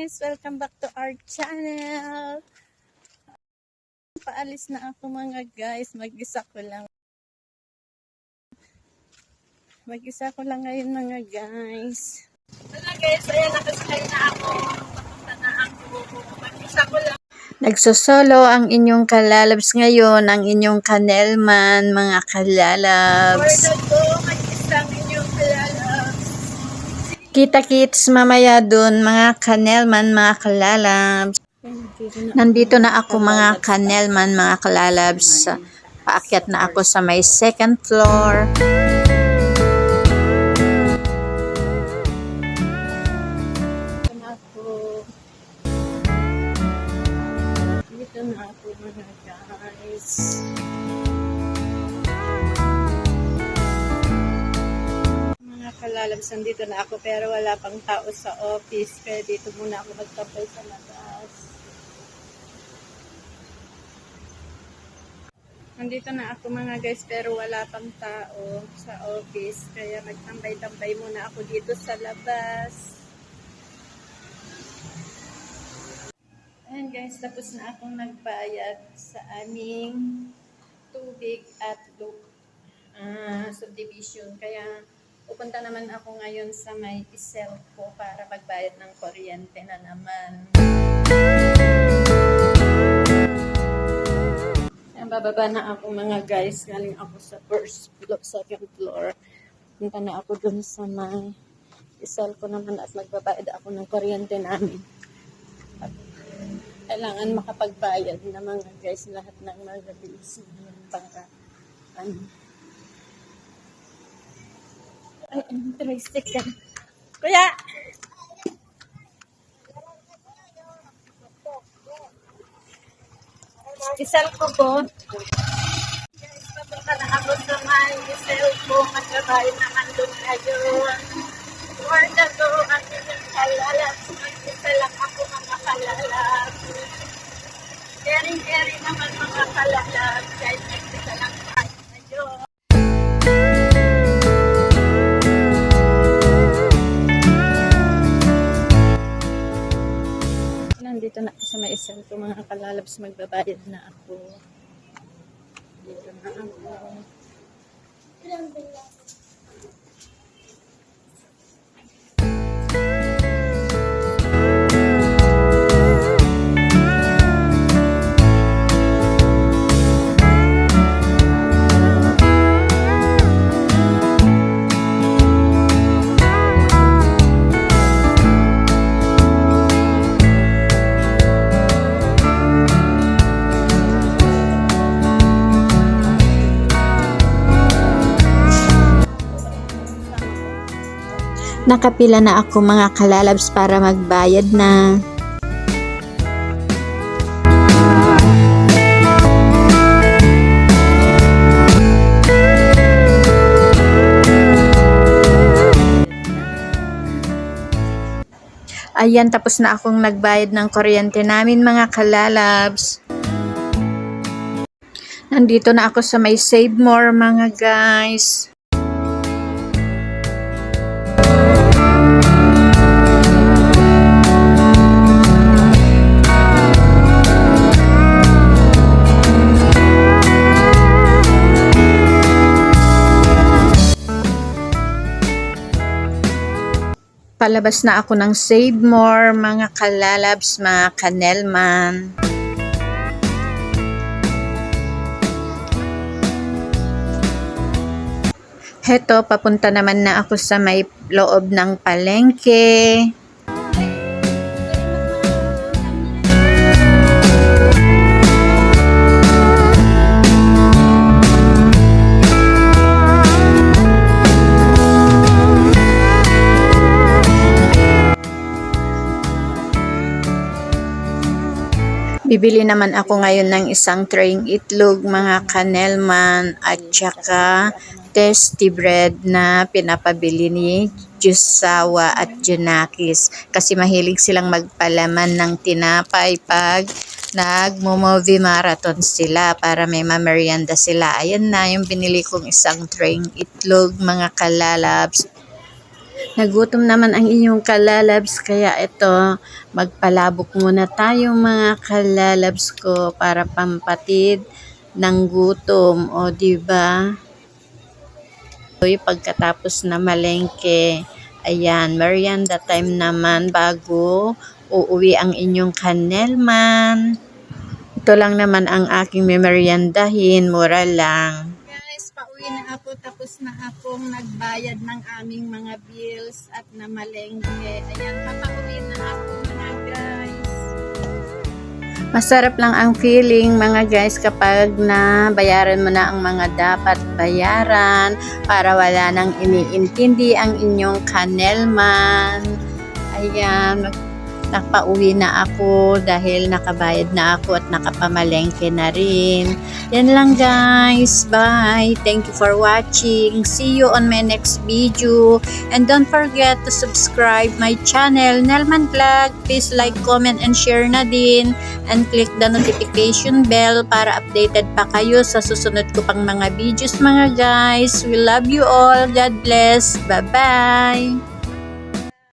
guys! Welcome back to our channel! Paalis na ako mga guys. Mag-isa ko lang. Mag-isa ko lang ngayon mga guys. Wala guys, ayan nakasakay na ako. Papunta na ako. Mag-isa ko lang. Nagsosolo ang inyong kalalabs ngayon, ang inyong kanelman, mga kalalabs. Mag-isa ang inyong kalalabs. Kita-kits mamaya dun, mga kanelman, mga kalalabs. Nandito na ako mga kanelman, mga kalalabs. Paakyat na ako sa may second floor. Dito na ako mga guys. Mga kalalabs, nandito na ako pero wala pang tao sa office. Kaya dito muna ako magtapay sa labas. Nandito na ako mga guys pero wala pang tao sa office. Kaya magtambay-tambay muna ako dito sa labas. Ayan guys, tapos na akong nagbayad sa aming tubig at subdivision. Kaya pupunta naman ako ngayon sa may Iselco para magbayad ng kuryente na naman. Ayan, bababa na ako mga guys. Galing ako sa first floor, second floor. Punta na ako dun sa may Iselco naman at magbabayad ako ng kuryente namin. At kailangan makapagbayad na mga guys lahat ng mga bills para ay, interesting ka. Kuya! Isal ko po. Guys, papunta na ako sa may isal ko. Magbabayad naman doon ngayon. For the go, ang inyong kalalabs. Mag-isa lang ako mga kalalabs. Very naman mga kalalabs. Guys, mag-isa lang tayo ngayon. Nandito na ako sa may isang ko mga kalalabs. Magbabayad na ako. Dito na ako. Nakapila na ako mga kalalabs para magbayad na. Ayan, tapos na akong nagbayad ng kuryente namin mga kalalabs. Nandito na ako sa may Save More mga guys. Palabas na ako ng Save More, mga kalalabs, mga kanelman. Heto, papunta naman na ako sa may loob ng palengke. Bibili naman ako ngayon ng isang tray itlog mga kanelman at saka tasty bread na pinapabili ni Jusawa at Junakis kasi mahilig silang magpalaman ng tinapay pag nagmo-movie marathon sila para may mamerienda sila. Ayan na yung binili kong isang tray itlog mga kalalabs. Nagutom naman ang inyong kalalabs, kaya ito, magpalabok muna tayo mga kalalabs ko para pampatid ng gutom, o diba? Pagkatapos na malengke, ayan, merienda time naman bago uuwi ang inyong kanelman. Ito lang naman ang aking memoryandahin, mura lang. Guys, pauwi na ako, tapos na akong nagbayad ng aming mga bills at namalengke. Ayan, papauwi na ako mga guys. Masarap lang ang feeling mga guys kapag nabayaran mo na ang mga dapat bayaran para wala nang iniintindi ang inyong kanelman. Ayan, nakapauwi na ako dahil nakabayad na ako at nakapamalengke na rin. Yan lang guys. Bye. Thank you for watching. See you on my next video. And don't forget to subscribe my channel, Nelman Vlog. Please like, comment, and share na din. And click the notification bell para updated pa kayo sa susunod ko pang mga videos mga guys. We love you all. God bless. Bye-bye.